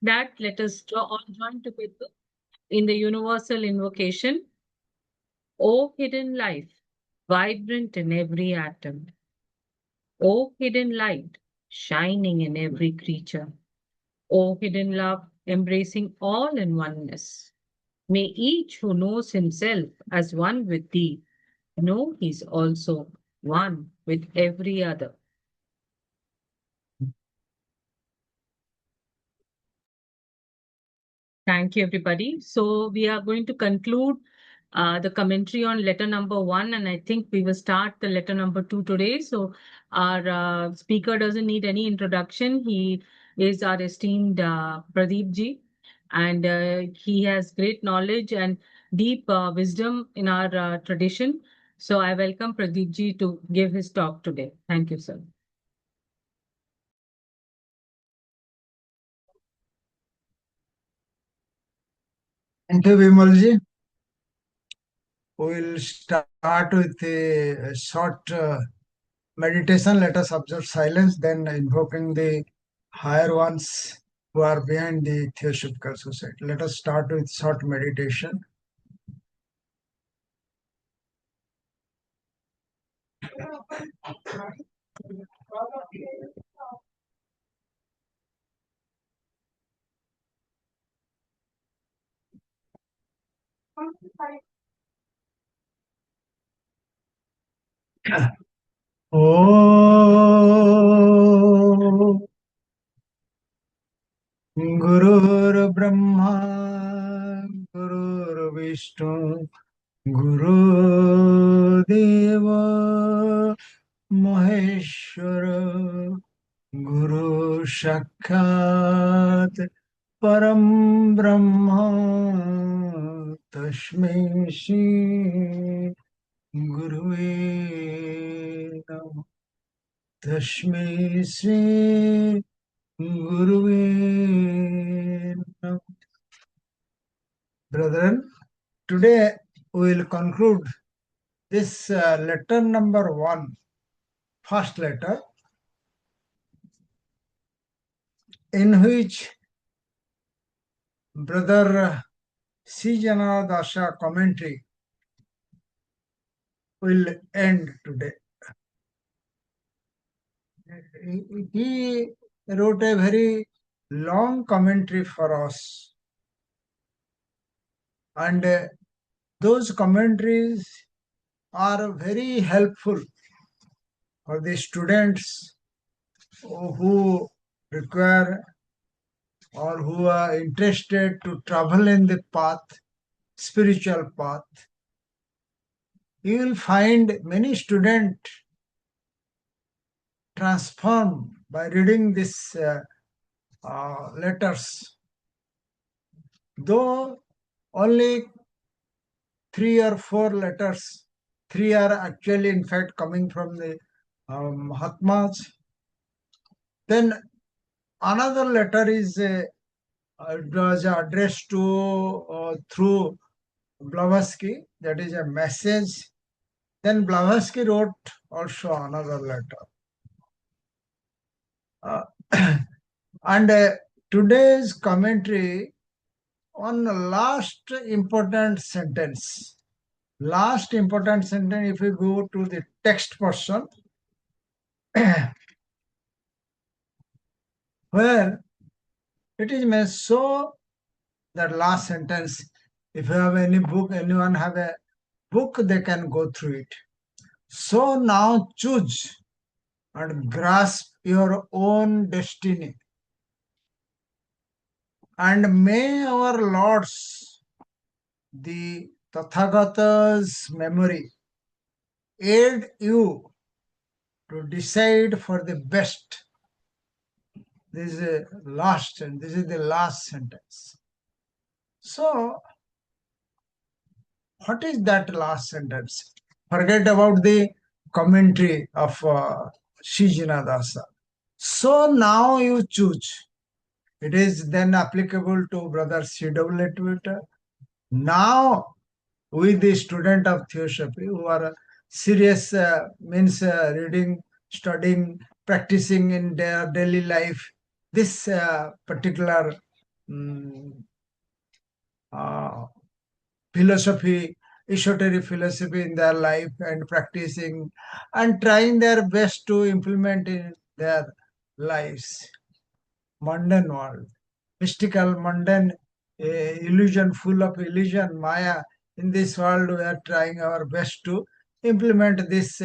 That let us all join together in the universal invocation. O hidden life, vibrant in every atom. O hidden light, shining in every creature. O hidden love, embracing all in oneness. May each who knows himself as one with thee know he's also one with every other. Thank you, everybody. So we are going to conclude the commentary on letter number 1, and I think we will start the letter number 2 today. So our speaker doesn't need any introduction. He is our esteemed Pradeep ji, and he has great knowledge and deep wisdom in our tradition. So I welcome Pradeep ji to give his talk today. Thank you, sir. Thank you, Vimalji. We will start with a short meditation. Let us observe silence, then invoking the higher ones who are behind the Theosophical Society. Let us start with short meditation. Om Gurur Brahma Gurur Vishnu Guru Deva Maheshwara Guru Sakshat Param Brahma Tasmai Shri Guruve Namah Tasmai Shri Guruve Namah. Brethren, today we will conclude this letter number 1, first letter, in which Brother C. Janadasa commentary will end today. He wrote a very long commentary for us, and those commentaries are very helpful for the students who require or who are interested to travel in the path, spiritual path. You will find many students transformed by reading these letters. Though only 3 or 4 letters, 3 are actually in fact coming from the Mahatmas. Then another letter is it was addressed to through Blavatsky, that is a message. Then Blavatsky wrote also another letter. And today's commentary on the last important sentence. Last important sentence, if we go to the text portion, where it is meant so that last sentence, if you have any book, anyone have a book, they can go through it. So now choose and grasp your own destiny. And may our Lord's, the Tathagata's memory, aid you to decide for the best. This is a last, and this is the last sentence. So, what is that last sentence? Forget about the commentary of Shijinadasa. So now you choose. It is then applicable to Brother C.W. Twitter. Now, we the student of Theosophy who are serious, means reading, studying, practicing in their daily life, this particular mm, uh, philosophy, esoteric philosophy in their life and practicing and trying their best to implement in their lives. Mundane world, mystical, mundane, illusion, full of illusion, Maya. In this world, we are trying our best to implement this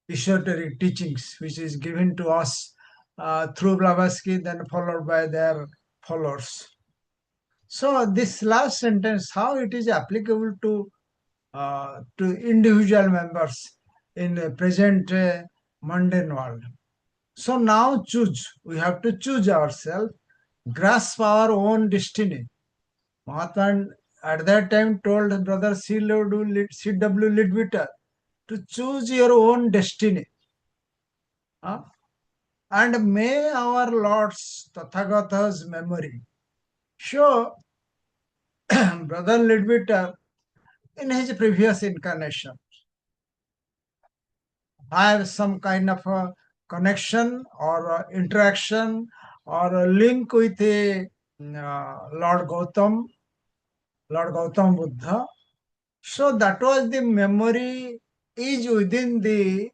esoteric teachings, which is given to us through Blavatsky, then followed by their followers. So this last sentence, how it is applicable to individual members in the present mundane world. So now choose. We have to choose ourselves, grasp our own destiny. Mahatma at that time told brother C.W. Leadbeater to choose your own destiny. Huh? And may our Lord's Tathagata's memory show brother Leadbeater in his previous incarnation have some kind of a connection or interaction or a link with a Lord Gautam Buddha. So that was the memory is within the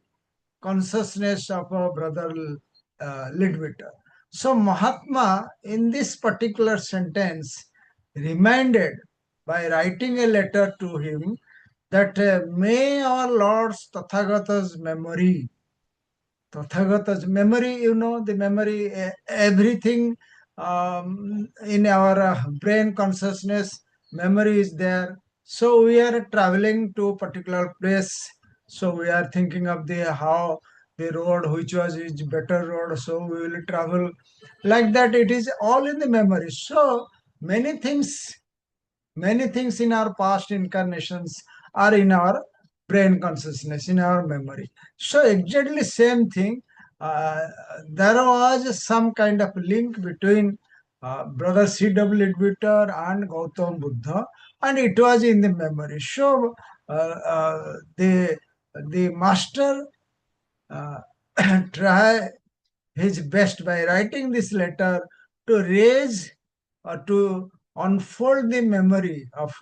consciousness of a brother Leadbeater. So Mahatma in this particular sentence reminded by writing a letter to him that may our Lord's Tathagata's memory, Tathagata's memory, the memory, everything in our brain consciousness, memory is there. So we are traveling to a particular place. So we are thinking of the how the road which was is better road. So we will travel like that. It is all in the memory. So many things in our past incarnations are in our brain consciousness, in our memory. So exactly same thing. Uh, there was some kind of link between brother C.W. Leadbeater and Gautam Buddha, and it was in the memory. So the master uh, try his best by writing this letter to raise or to unfold the memory of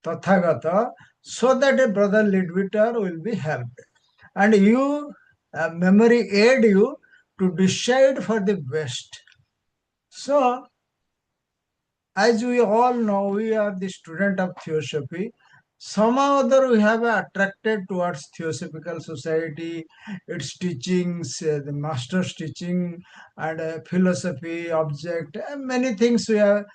Tathagata so that a brother Leadbeater will be helped. And you, memory aid you to decide for the best. So, as we all know, we are the student of Theosophy. Somehow or other we have attracted towards Theosophical Society, its teachings, the master's teaching, and philosophy, object, and many things we have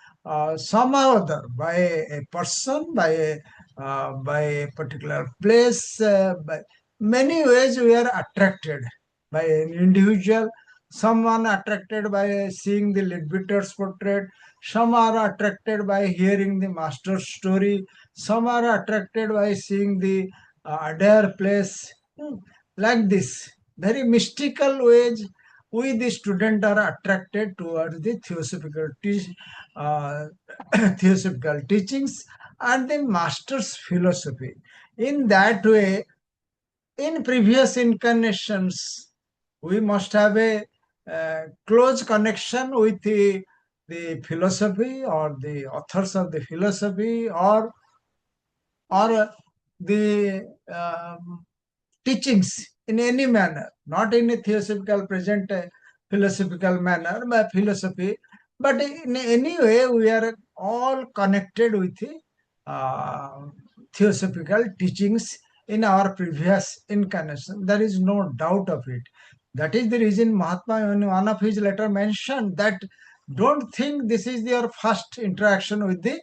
somehow or other by a person, by a particular place, by many ways we are attracted by an individual. Someone attracted by seeing the Leadbeater's portrait, some are attracted by hearing the master's story. Some are attracted by seeing the Adair place. Like this, very mystical ways, we the student are attracted towards the uh, theosophical teachings and the master's philosophy. In that way, in previous incarnations, we must have a close connection with the philosophy or the authors of the philosophy or the teachings in any manner, not in a theosophical present philosophical manner by philosophy, but in any way we are all connected with the uh, theosophical teachings in our previous incarnation. There is no doubt of it. That is the reason Mahatma in one of his letter mentioned that don't think this is your first interaction with the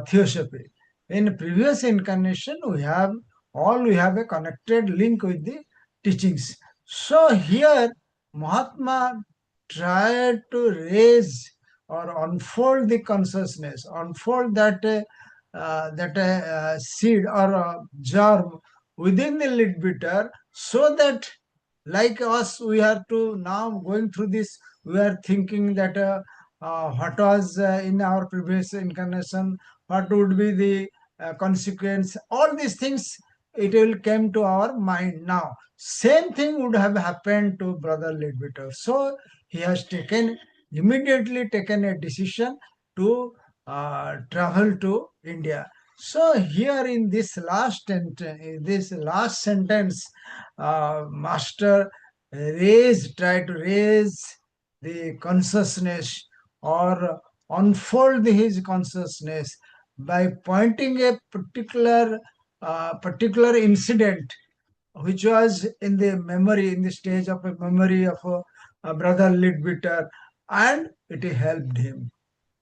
theosophy. In previous incarnation, we have a connected link with the teachings. So here, Mahatma tried to raise or unfold the consciousness, unfold that seed or germ within the Leadbeater, so that like us, we have to now going through this. We are thinking that what was in our previous incarnation, what would be the consequence, all these things it will come to our mind now. Same thing would have happened to brother Leadbeater. So he has taken immediately taken a decision to travel to India. So here in this last sentence, Master tried to raise the consciousness or unfold his consciousness by pointing a particular incident which was in the memory, in the stage of a memory of a brother Leadbeater, and it helped him.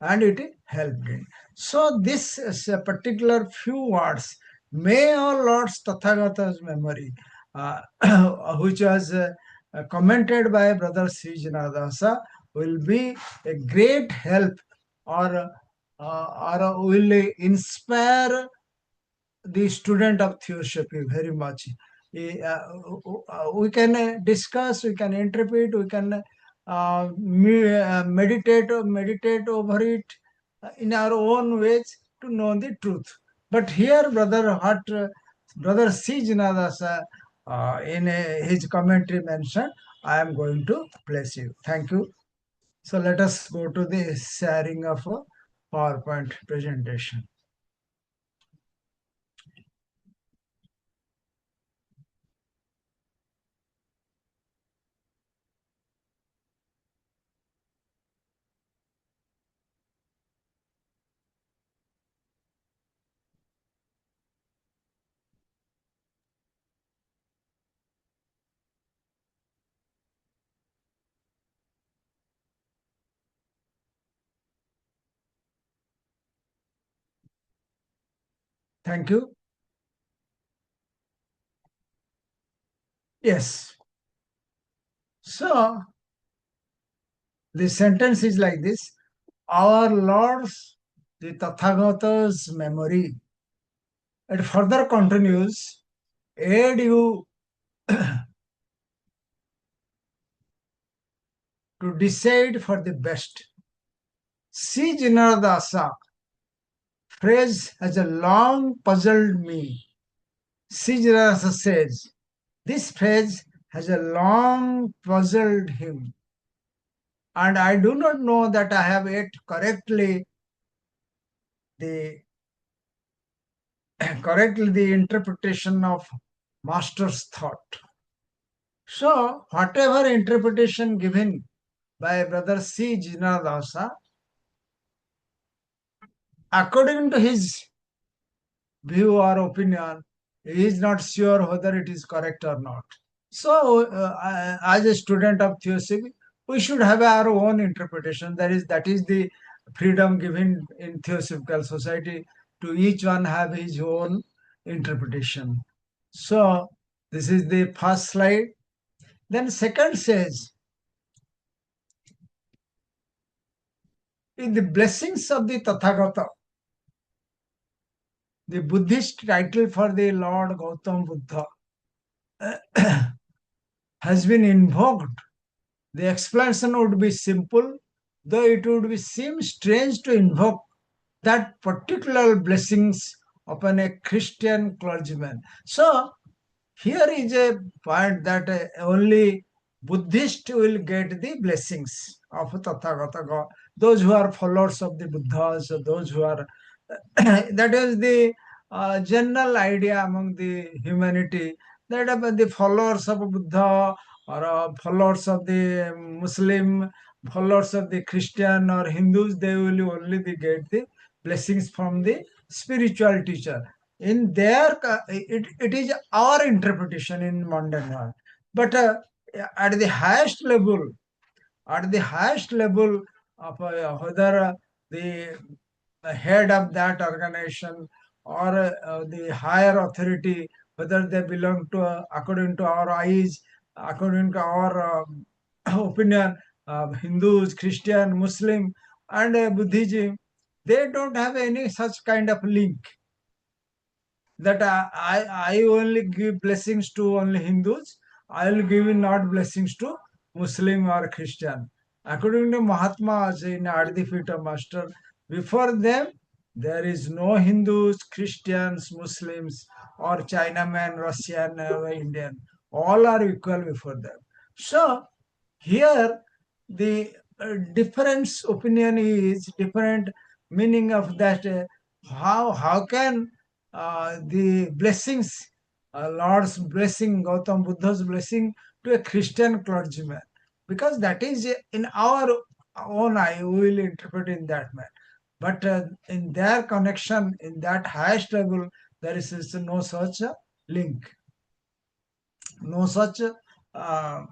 And it helped him. So this is a particular few words, may our Lord's Tathagata's memory, which was commented by Brother Sri Janadasa, will be a great help or will inspire the student of theosophy very much. We can discuss, we can interpret, we can meditate over it in our own ways to know the truth. But here, Brother C. Jinadasa in his commentary mentioned, I am going to place you. Thank you. So let us go to the sharing of a PowerPoint presentation. Thank you. Yes. So the sentence is like this: Our Lord's, the Tathagata's memory. It further continues, aid you to decide for the best. C. Jinardasa phrase has a long puzzled me. C. Jinardasa says, this phrase has a long puzzled him. And I do not know that I have yet the correctly the interpretation of master's thought. So, whatever interpretation given by Brother C. Jinadasa, according to his view or opinion, he is not sure whether it is correct or not. So, as a student of theosophy, we should have our own interpretation. That is the freedom given in Theosophical Society to each one have his own interpretation. So, this is the first slide. Then second says, in the blessings of the Tathagata, the Buddhist title for the Lord Gautam Buddha has been invoked. The explanation would be simple, though it would seem strange to invoke that particular blessings upon a Christian clergyman. So here is a point that only Buddhist will get the blessings of Tathagata God. Those who are followers of the Buddhas, those who are that is the general idea among the humanity that the followers of Buddha or followers of the Muslim, followers of the Christian or Hindus, they will only get the blessings from the spiritual teacher. In their, it is our interpretation in modern world. But at the highest level, of whether the head of that organization or the higher authority, whether they belong to, according to our eyes, according to our opinion, Hindus, Christian, Muslim, and Buddhism, they don't have any such kind of link that I only give blessings to only Hindus, I will give not blessings to Muslim or Christian. According to Mahatmas in At the Feet of Master, before them there is no Hindus, Christians, Muslims, or Chinaman, Russian, or Indian. All are equal before them. So here the different opinion is different meaning of that. How can the blessings, Lord's blessing, Gautam Buddha's blessing to a Christian clergyman? Because that is in our own eye, we will interpret in that manner. But in their connection, in that highest level, there is no such link, no such uh,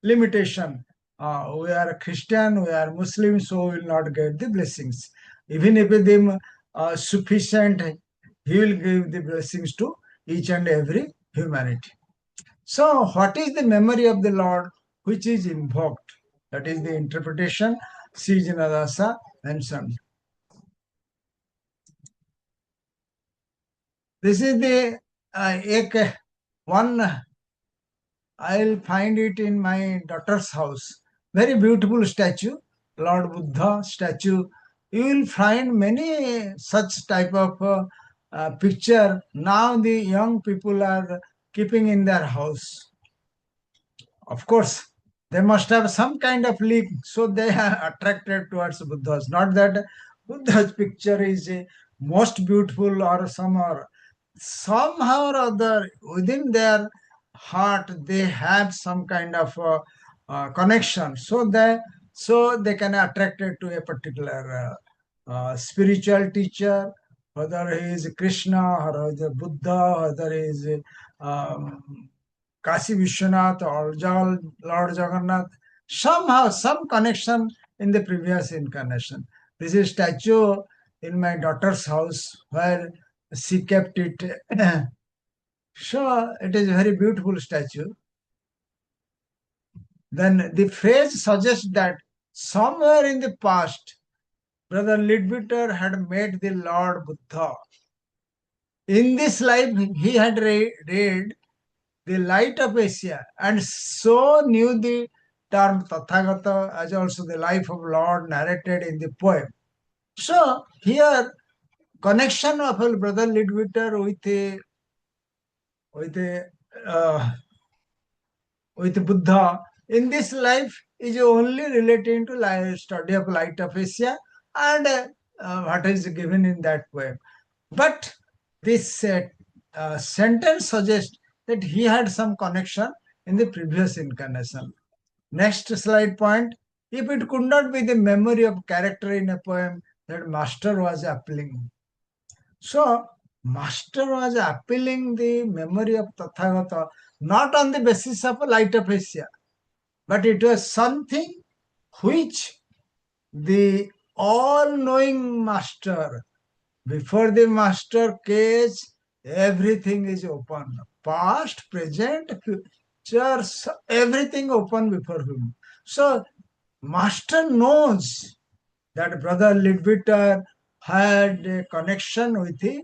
limitation. We are Christian, we are Muslim, so we will not get the blessings. Even if them sufficient, He will give the blessings to each and every humanity. So, what is the memory of the Lord which is invoked? That is the interpretation Sri Jinadasa mentioned. This is the one. I'll find it in my daughter's house. Very beautiful statue, Lord Buddha statue. You will find many such type of picture. Now the young people are keeping in their house. Of course, they must have some kind of link, so they are attracted towards Buddhas. Not that Buddha's picture is most beautiful or some, or somehow or other within their heart they have some kind of connection, so they can attracted to a particular spiritual teacher, whether he is Krishna or whether Buddha, whether he is Kashi Vishwanath or Lord Jagannath, somehow some connection in the previous incarnation. This is statue in my daughter's house where she kept it. So it is a very beautiful statue. Then the phrase suggests that somewhere in the past, Brother Leadbeater had met the Lord Buddha. In this life, he had read the light of Asia and so knew the term Tathagata as also the life of Lord narrated in the poem. So here, connection of Brother Leadbeater with a with Buddha in this life is only relating to study of light of Asia and what is given in that poem. But this sentence suggests that he had some connection in the previous incarnation. Next slide point. If it could not be the memory of character in a poem, that master was appealing. So, master was appealing the memory of Tathagata not on the basis of a light of Asia, but it was something which the all-knowing master, before the master cage, everything is open. Past, present, future, everything open before him. So, master knows that Brother Leadbeater had a connection with the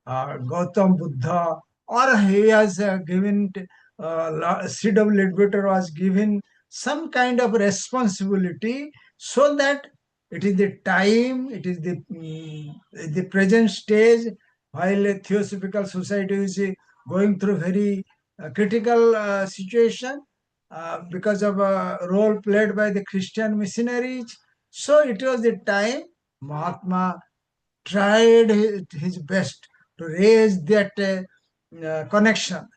Gautam Buddha, or he has given, C.W. Leadbeater was given some kind of responsibility so that it is the time, it is the present stage, while a Theosophical Society is going through very critical situation because of a role played by the Christian missionaries. So it was the time Mahatma tried his best to raise that connection,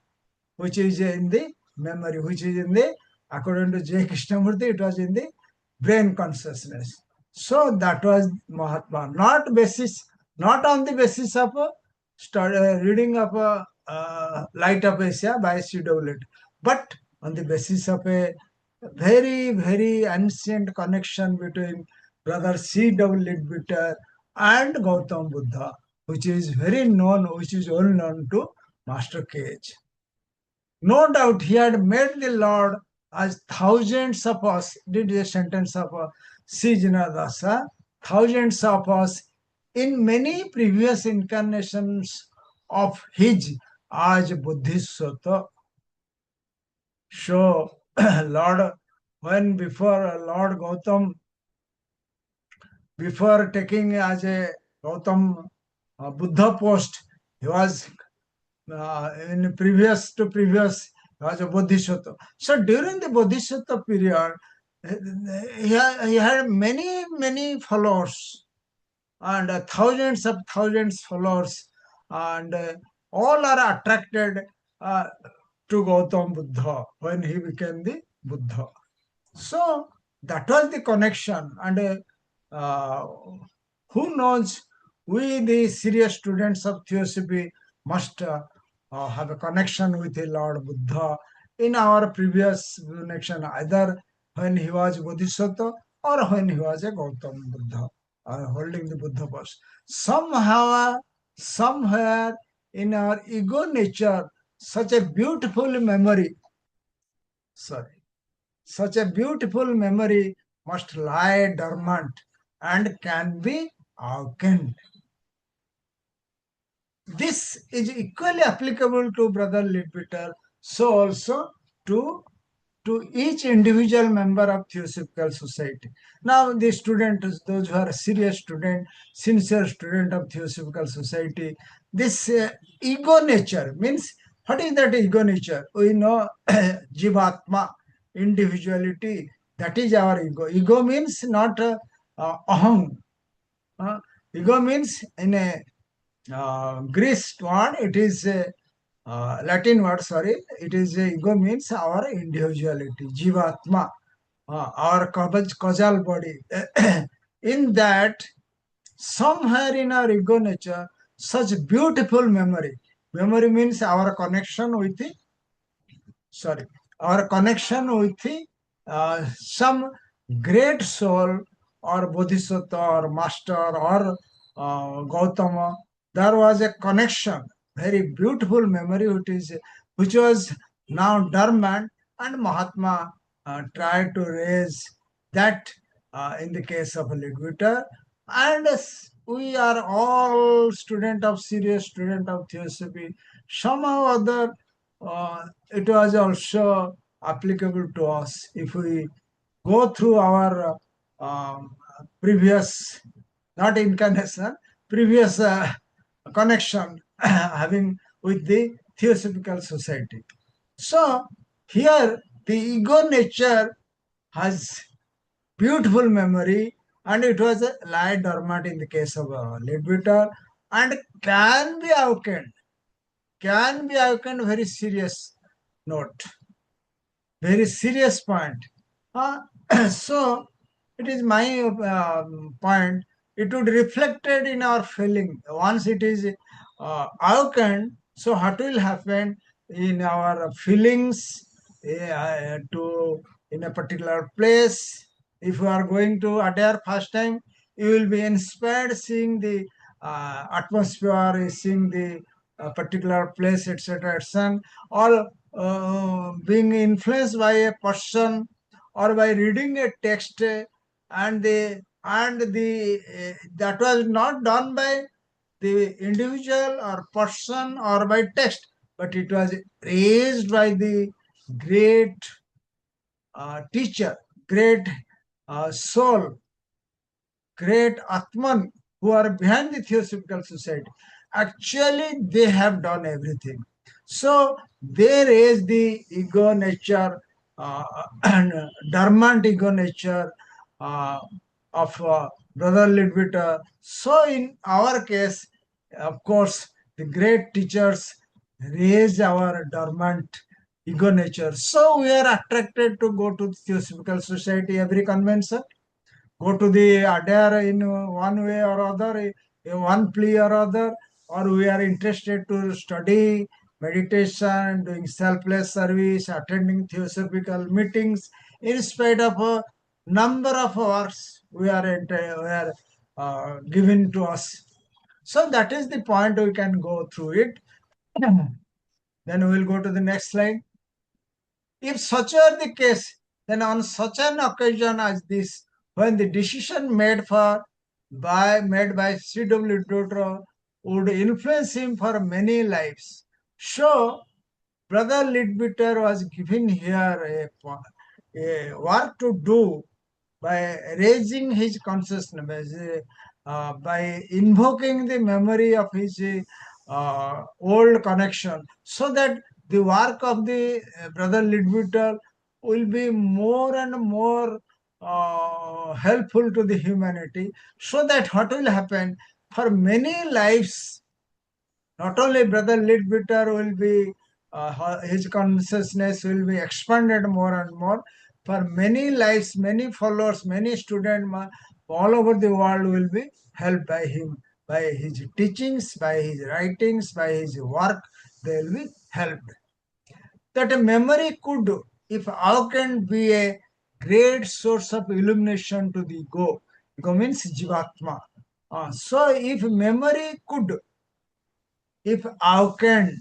which is in the memory, which is in the, according to J. Krishnamurti, it was in the brain consciousness. So that was Mahatma, not on the basis of reading of Light of Asia by C.W. but on the basis of a very, very ancient connection between Brother C.W. Leadbeater and Gautam Buddha, which is very known, which is well known to Master Cage. No doubt he had met the Lord as thousands of us, did the sentence of Sri Jinadasa, thousands of us in many previous incarnations of his as Buddhisvata. So, Lord, when before Lord Gautam, before taking as a Gautam Buddha post, he was in previous to previous, he was a Bodhisattva. So during the Bodhisattva period, he had many followers, and thousands followers, and all are attracted uh, to Gautam Buddha when he became the Buddha. So that was the connection, and uh, who knows, we the serious students of Theosophy must have a connection with the Lord Buddha in our previous connection, either when he was Bodhisattva or when he was a Gautam Buddha, holding the Buddha pose. Somehow, somewhere in our ego nature, such a beautiful memory, sorry, such a beautiful memory must lie dormant and can be awakened. This is equally applicable to Brother Leadbeater, so also to each individual member of Theosophical Society. Now, the students, those who are serious student, sincere student of Theosophical Society, this ego nature means, what is that ego nature? We know Jivatma, individuality, that is our ego. Ego means not aham. Uh, Ego means in a Greek word, it is a Latin word, sorry, it is ego means our individuality, Jivatma, our causal body. In that, somewhere in our ego nature, such beautiful memory. Memory means our connection with the, sorry, our connection with the, some great soul or bodhisattva or master or Gautama. There was a connection, very beautiful memory, which was now dormant, and Mahatma tried to raise that in the case of Leadbeater. And we are all serious student of Theosophy. Somehow or other, it was also applicable to us if we go through our previous, not incarnation, previous connection having with the Theosophical Society. So here the ego nature has beautiful memory, and it was a lie dormant in the case of Leadbeater, and can be awakened, very serious note, very serious point. Uh, so it is my point. It would reflected in our feeling. Once it is awakened, so what will happen in our feelings to in a particular place? If you are going to Adair first time, you will be inspired seeing the atmosphere, seeing the particular place, etc., etc., or being influenced by a person or by reading a text, and the that was not done by the individual or person or by text, but it was raised by the great teacher, great soul, great Atman who are behind the Theosophical Society. Actually, they have done everything. So they raise the ego nature and dormant ego nature uh, of Brother Leadbeater. So in our case, of course, the great teachers raise our dormant ego nature. So we are attracted to go to the Theosophical Society every convention, go to the Adair in one way or other, one plea or other, or we are interested to study meditation, doing selfless service, attending theosophical meetings, in spite of a number of works we are given to us. So that is the point, we can go through it. Then we will go to the next slide. If such were the case, then on such an occasion as this, when the decision made by C.W. Dodro would influence him for many lives. So, Brother Leadbeater was given here a work to do by raising his consciousness, by invoking the memory of his old connection, so that the work of the Brother Leadbeater will be more and more helpful to the humanity, so that what will happen for many lives, not only Brother Leadbeater will be, his consciousness will be expanded more and more. For many lives, many followers, many students all over the world will be helped by him, by his teachings, by his writings, by his work. They will be helped. That a memory could, if how can be a great source of illumination to the ego. Ego means Jivatma. So if memory could, if how can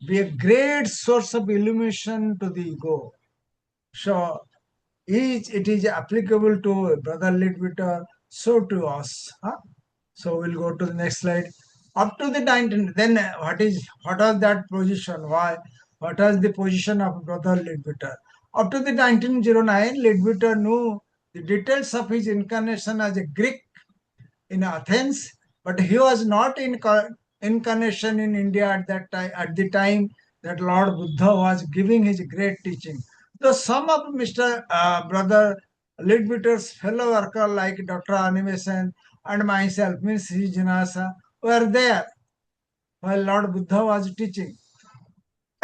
be a great source of illumination to the ego. So it is applicable to Brother Leadbeater, so to us. Huh? So we'll go to the next slide. Up to the 19, then what was that position? Why? What was the position of Brother Leadbeater? Up to the 1909, Leadbeater knew the details of his incarnation as a Greek in Athens, but he was not in incarnation in India at that time. At the time that Lord Buddha was giving his great teaching, so some of Mr. Brother Leadbeater's fellow worker like Dr. Animation and myself, means Sri Janasa, were there while Lord Buddha was teaching,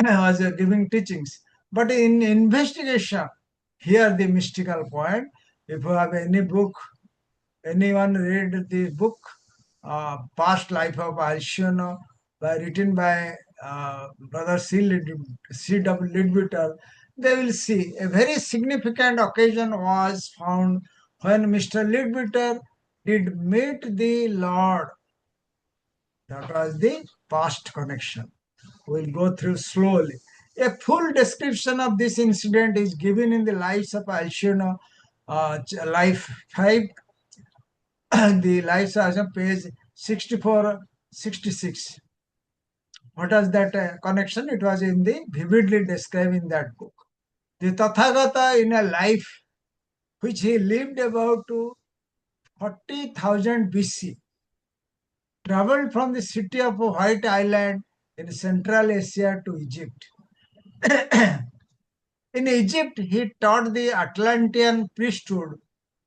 was giving teachings. But in investigation, here the mystical point. If you have any book, anyone read the book, Past Life of Alcione, written by Brother C. W. Leadbeater, they will see a very significant occasion was found when Mr. Leadbeater did meet the Lord. That was the past connection. We'll go through slowly. A full description of this incident is given in the Lives of Alcione, Life 5, the Lives of page 64, 66. What was that connection? It was in the vividly described in that book. The Tathagata in a life which he lived about to 40,000 BC, traveled from the city of White Island in Central Asia to Egypt. In Egypt, he taught the Atlantean priesthood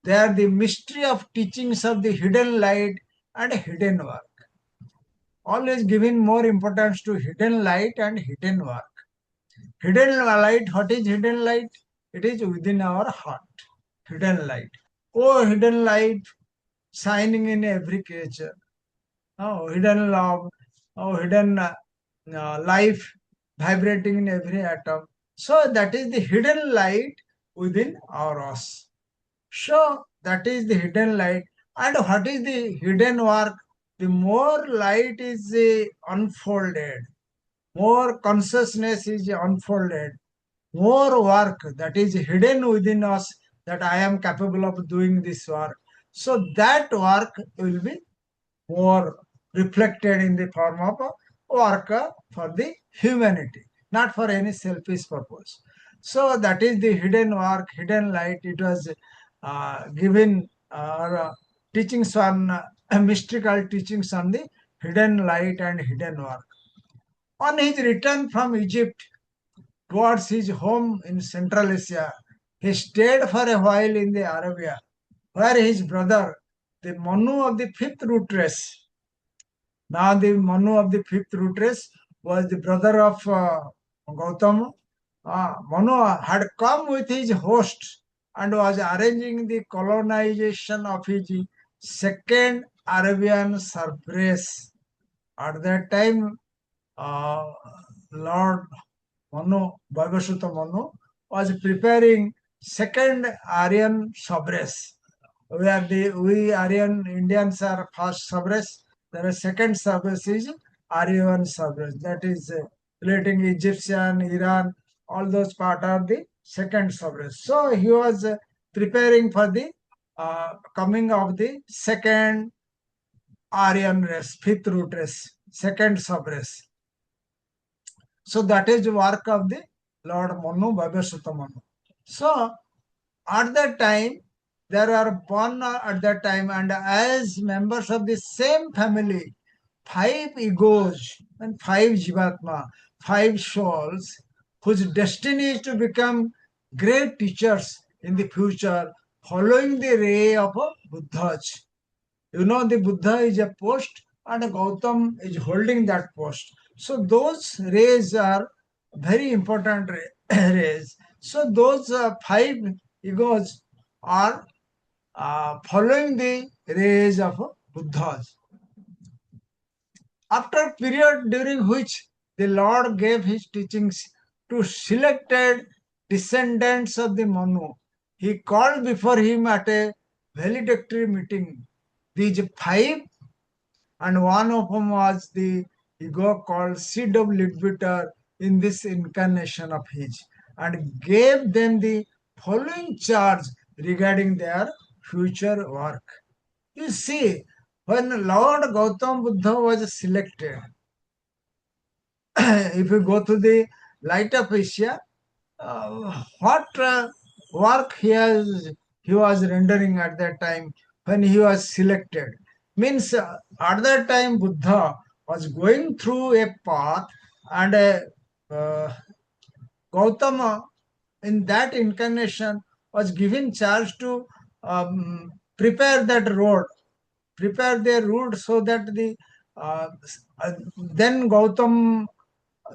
there the mystery of teachings of the hidden light and hidden work. Always giving more importance to hidden light and hidden work. Hidden light, what is hidden light? It is within our heart. Hidden light. Oh, hidden light shining in every creature. Oh, hidden love. Oh, hidden life vibrating in every atom. So that is the hidden light within our us. So that is the hidden light. And what is the hidden work? The more light is unfolded, more consciousness is unfolded, more work that is hidden within us, that I am capable of doing this work. So that work will be more reflected in the form of a work for the humanity, not for any selfish purpose. So that is the hidden work, hidden light. It was given teachings on mystical teachings on the hidden light and hidden work. On his return from Egypt towards his home in Central Asia, he stayed for a while in the Arabia, where his brother, the Manu of the fifth root race, now the Manu of the fifth root race was the brother of Gautama. Manu had come with his host and was arranging the colonization of his second Arabian surface. At that time, uh, Lord Manu, Bhagavasutta Manu, was preparing second Aryan subrace. We Aryan Indians are first subrace. There is second subrace is Aryan subrace. That is relating Egyptian, Iran, all those part are the second subrace. So he was preparing for the coming of the second Aryan race, fifth root race, second subrace. So that is the work of the Lord Manu, Bhagavasutta Manu. So at that time, there are born at that time, and as members of the same family, five egos and five Jivatma, five souls, whose destiny is to become great teachers in the future following the ray of Buddha's. You know, the Buddha is a post and Gautam is holding that post. So those rays are very important rays. So those five egos are following the rays of Buddhas. After a period during which the Lord gave his teachings to selected descendants of the Manu, he called before him at a valedictory meeting these five, and one of them was the ego called seed of Leadbeater in this incarnation of his, and gave them the following charge regarding their future work. You see, when Lord Gautam Buddha was selected, if you go to the light of Asia, what work he was rendering at that time when he was selected? Means at that time Buddha was going through a path, and uh, Gautama in that incarnation was given charge to prepare that road, prepare their route so that the uh, then Gautam,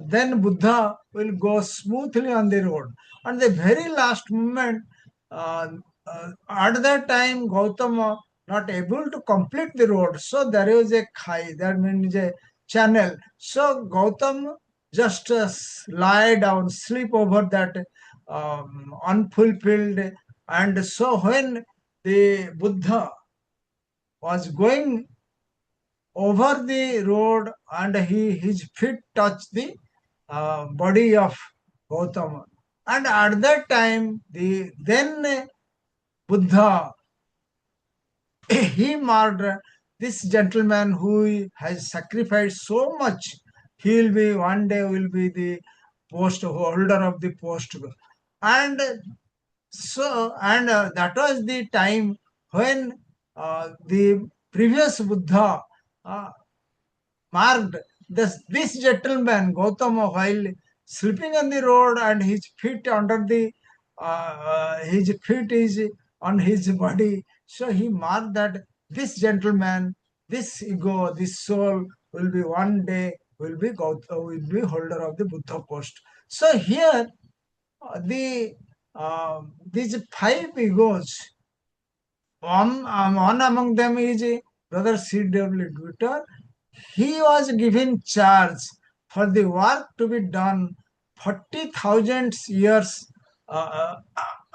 then Buddha will go smoothly on the road. And the very last moment, uh, at that time, Gautama not able to complete the road. So there is a khai, that means a channel. So Gautam just lie down, sleep over that unfulfilled. And so when the Buddha was going over the road and his feet touched the body of Gautama. And at that time, the then Buddha, he marked this gentleman who has sacrificed so much. He will be one day will be the post holder of the post. And so, and that was the time when the previous Buddha uh, marked this gentleman Gautama while sleeping on the road, and his feet under the his feet is on his body. So he marked that this gentleman, this ego, this soul will be one day will be holder of the Buddha post. So here the these five egos, one among them is Brother C.W. Twitter. He was given charge for the work to be done 40,000 years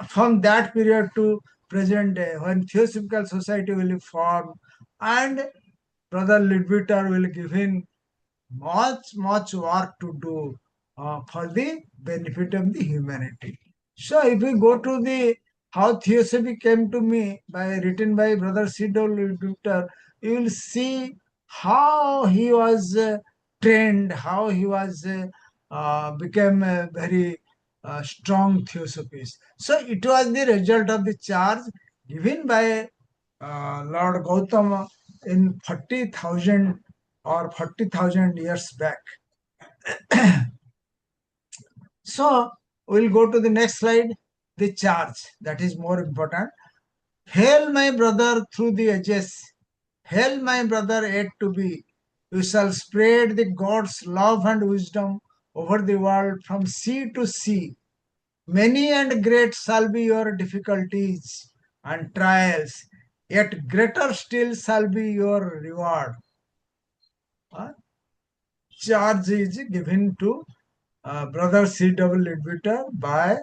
from that period to present day, when Theosophical Society will be formed, and Brother Leadbeater will give him much work to do for the benefit of the humanity. So if we go to the how Theosophy came to me by written by Brother C.W. Victor, you will see how he was trained, how he was became a very strong Theosophist. So it was the result of the charge given by Lord Gautama in 40,000 or 40,000 years back. So we'll go to the next slide, the charge. That is more important. Hail my brother through the ages. Hail my brother yet to be. You shall spread the God's love and wisdom over the world from sea to sea. Many and great shall be your difficulties and trials, yet greater still shall be your reward. Charge is given to Brother C.W. Leadbeater by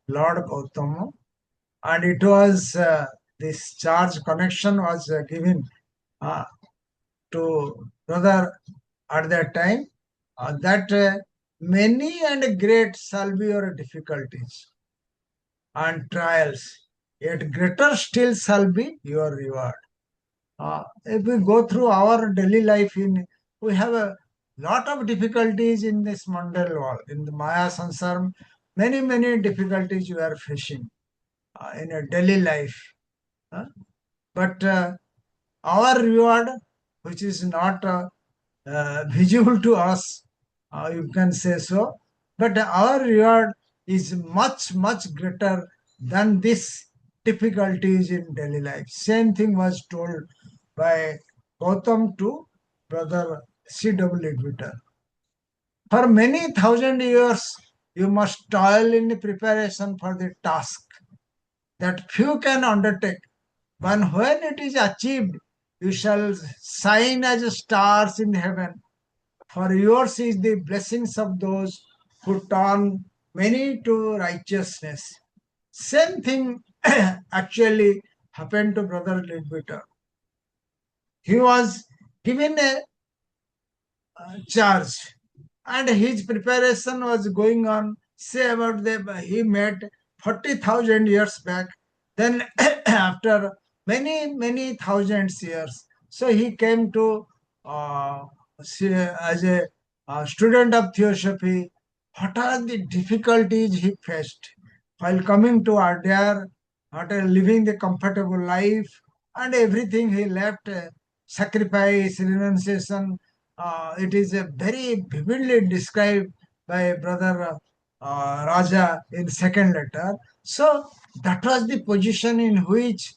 Lord Gautama, and it was this charge connection was given uh, to brother at that time, that many and great shall be your difficulties and trials, yet greater still shall be your reward. If we go through our daily life, we have a lot of difficulties in this mundane world. In the Maya Sansar, many difficulties we are facing in a daily life. But our reward, which is not visible to us, you can say so, but our reward is much greater than this difficulties in daily life. Same thing was told by Gautam to brother C.W. Leadbeater. For many thousand years, you must toil in preparation for the task that few can undertake. But when it is achieved, you shall shine as stars in heaven. For yours is the blessings of those who turn many to righteousness. Same thing actually happened to Brother Leadbeater. He was given a charge and his preparation was going on. Say about he met 40,000 years back. Then after many thousands years, so he came to as a student of theosophy. What are the difficulties he faced while coming to Adair, after living the comfortable life and everything he left, sacrifice, renunciation. It is a very vividly described by brother Raja in second letter. So that was the position in which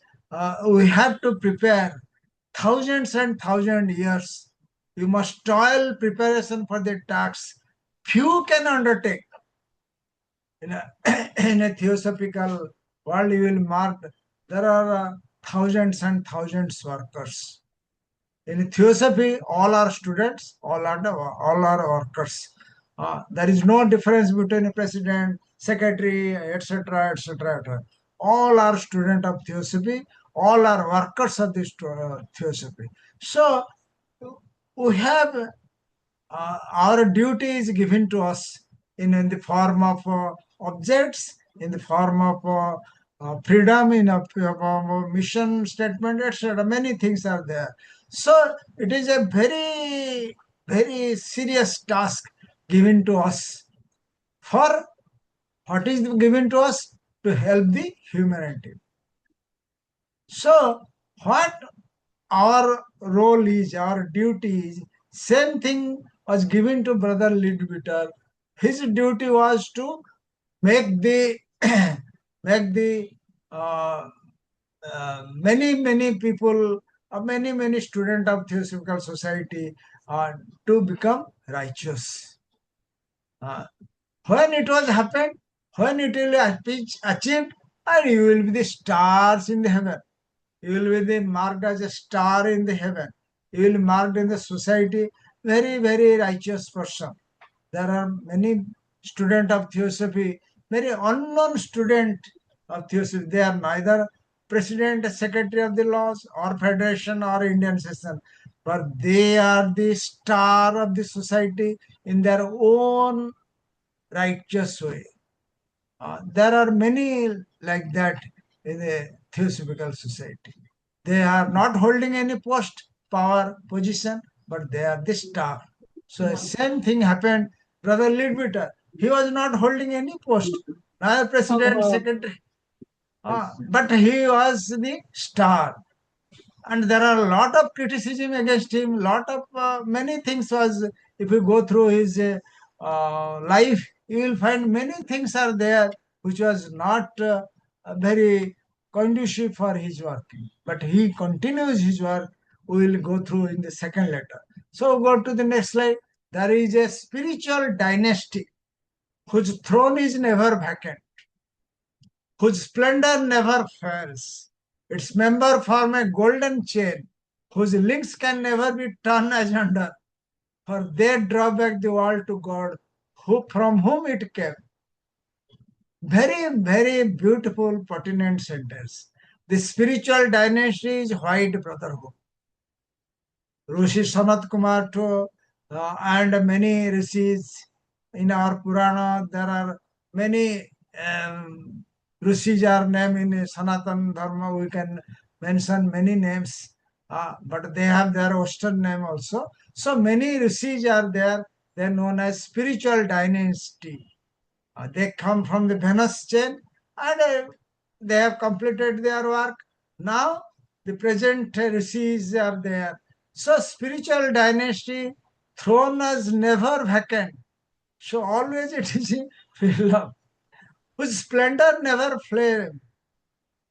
we have to prepare thousands and thousand years. You must toil preparation for the task. Few can undertake. In a, in a theosophical world, you will mark there are thousands and thousands workers. In theosophy, all are students, all are workers. There is no difference between a president, secretary, etc., etc. All are student of theosophy. All are workers of this theosophy. So we have our duty is given to us in the form of objects, in the form of freedom, in a form of mission statement, etc. Many things are there. So it is a very serious task given to us. For what is given to us? To help the humanity. So what our role is, our duty is, same thing was given to Brother Leadbeater. His duty was to make the make the uh, many people, many students of Theosophical Society to become righteous. Uh, when it was happened, when it will be achieved, and you will be the stars in the heaven. You will be the marked as a star in the heaven. You will be marked in the society, very righteous person. There are many student of theosophy, very unknown student of theosophy. They are neither president, secretary of the laws, or federation, or Indian session, but they are the star of the society in their own righteous way. There are many like that in a theosophical society. They are not holding any post, power, position, but they are the star. So same thing happened. Brother Leadbeater, he was not holding any post, neither president, Oh, secretary, but he was the star. And there are a lot of criticism against him. Lot of many things was. If you go through his life, you will find many things are there which was not very conducive for his working. But he continues his work. We will go through in the second letter. So go to the next slide. There is a spiritual dynasty whose throne is never vacant, whose splendor never fails. Its members form a golden chain, whose links can never be torn asunder, for they draw back the world to God, from whom it came. Very beautiful, pertinent sentence. The spiritual dynasty is white brotherhood. Rishi Sanat Kumar to, and many rishis in our Purana. There are many rishis are named in Sanatan Dharma. We can mention many names, but they have their Western name also. So many rishis are there. They are known as spiritual dynasty. They come from the Venus chain and they have completed their work. Now the present rishis are there. So spiritual dynasty, throne is never vacant. So always it is filled up. whose splendor never flame.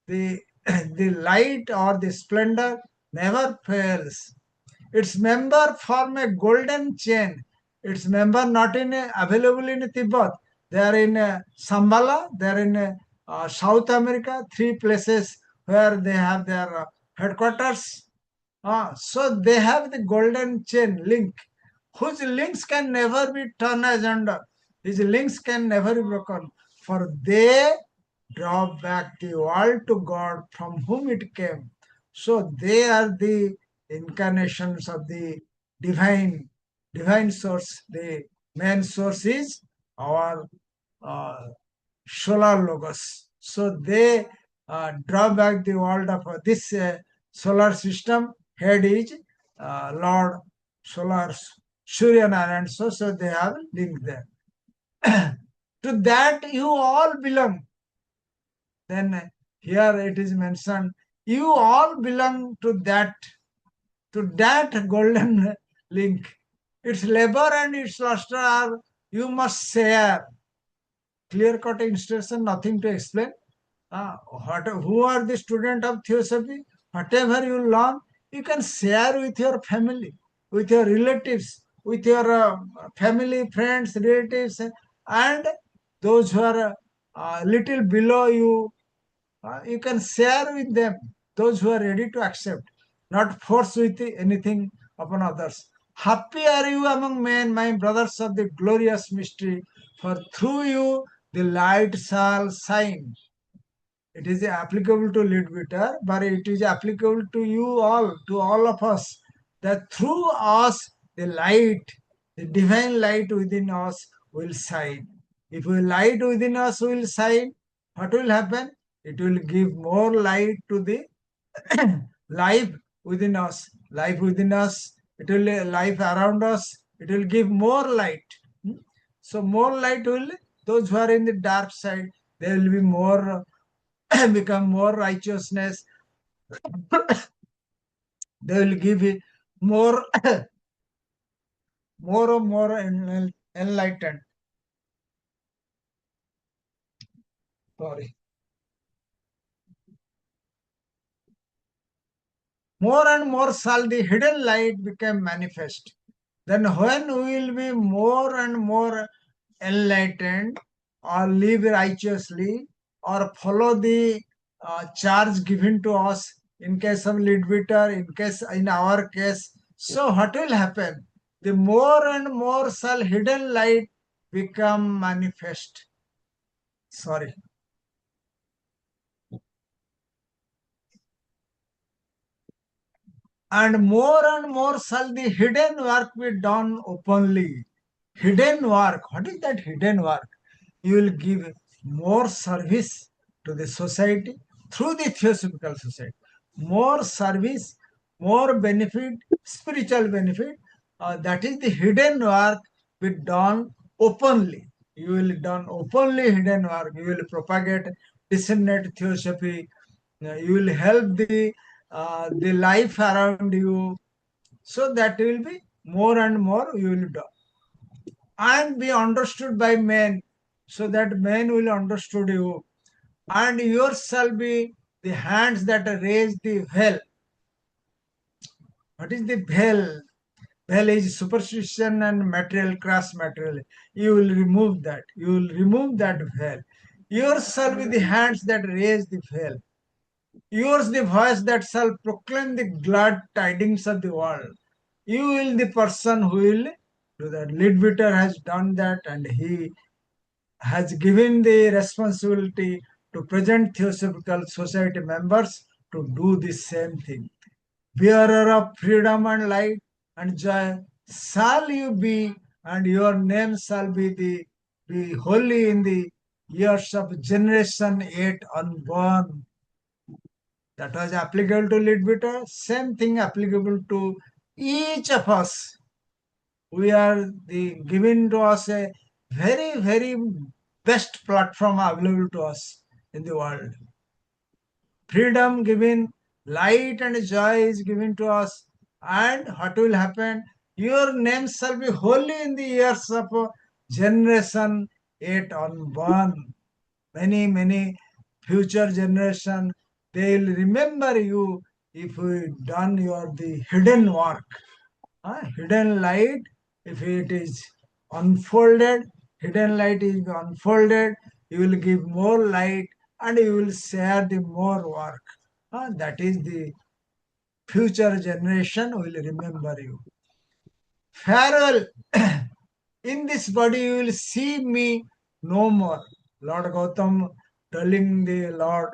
The, the light or the splendor never fails. Its member form a golden chain. Its member not available in Tibet. They are in Sambala. They are in South America. Three places where they have their headquarters. So they have the golden chain link, whose links can never be turned asunder. His links can never be broken. For they draw back the world to God from whom it came. So they are the incarnations of the divine, divine source. The main source is our uh, solar logos. So they draw back the world of this solar system. Head is Lord Solar Surya Narayan. So they have linked there. To that you all belong. Then here it is mentioned, you all belong to that golden link. Its labor and its luster are you must share. Clear cut instruction, nothing to explain. Who are the student of theosophy? Whatever you learn, you can share with your family, with your relatives, with your family, friends, relatives, and those who are little below you. You can share with them, those who are ready to accept, not force with anything upon others. Happy are you among men, my brothers of the glorious mystery, for through you the light shall shine. It is applicable to Leadbeater, but it is applicable to you all, to all of us, that through us the light, the divine light within us will shine. If the light within us will shine, what will happen? It will give more light to the life within us. Life within us, it will life around us, it will give more light. So more light will, those who are in the dark side, they will be more become more righteousness. They will give it more, more enlightened. Sorry. More and more shall the hidden light become manifest. Then when we will be more and more enlightened, or live righteously, or follow the charge given to us in case of Leadbeater, in our case, so what will happen? The more and more shall hidden light become manifest. Sorry. And more shall the hidden work be done openly. Hidden work. What is that hidden work? You will give more service to the society through the Theosophical Society. More service, more benefit, spiritual benefit. That is the hidden work be done openly. You will done openly hidden work. You will propagate, disseminate Theosophy. You will help the life around you. So that will be more and more you will do and be understood by men, so that men will understood you, and yours shall be the hands that raise the veil. What is the veil? Veil is superstition and material, crass material. You will remove that. You will remove that veil. Yours shall be the hands that raise the veil. Yours the voice that shall proclaim the glad tidings of the world. You will the person who will do that. Leadbeater has done that, and he has given the responsibility to present Theosophical Society members to do the same thing. Bearer of freedom and light and joy shall you be, and your name shall be holy in the years of generation yet unborn. That was applicable to Leadbeater. Same thing applicable to each of us. We are given to us a very best platform available to us in the world. Freedom given, light and joy is given to us, and what will happen? Your name shall be holy in the years of generation yet unborn. many future generation, they will remember you if you done your the hidden work. Hidden light, if it is unfolded, hidden light is unfolded, you will give more light and you will share the more work. That is the future generation will remember you. Farewell. In this body you will see me no more. Lord Gautam telling the Lord,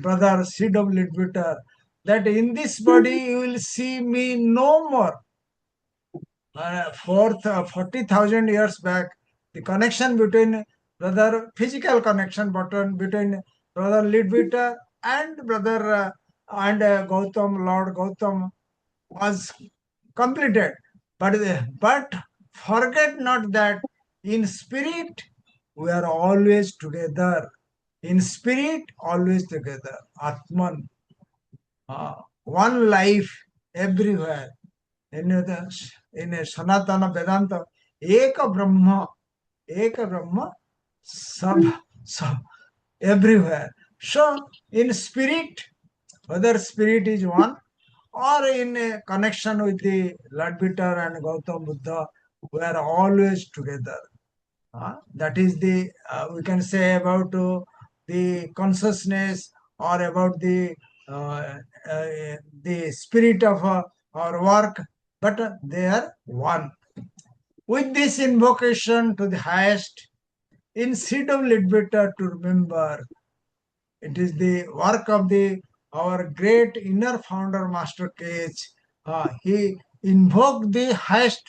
brother C.W. Twitter, that in this body you will see me no more. 40,000 years back, the connection between physical connection between brother Leadbeater and brother Gautam, Lord Gautam was completed. But forget not that in spirit we are always together. In spirit, always together. Atman, one life everywhere. In Sanatana Vedanta, Eka Brahma, sab, everywhere. So, in spirit, whether spirit is one or in a connection with the Lord Peter and Gautam Buddha, we are always together. That is the we can say about the consciousness or about uh, the spirit of our work, but they are one. With this invocation to the highest, in seed of Leadbeater to remember, it is the work of the our great inner founder, Master K.H. He invoked the highest,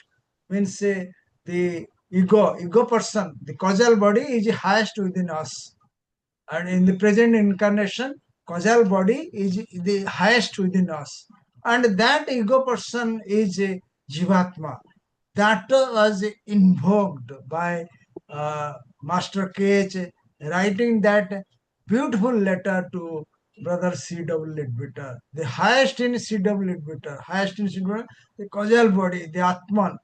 means the ego person, the causal body is highest within us. And in the present incarnation, causal body is the highest within us. And that ego person is a Jivatma. That was invoked by Master K.H. writing that beautiful letter to Brother C.W. Leadbeater. The highest in C.W. Leadbeater, highest in C.W. the causal body, the Atman,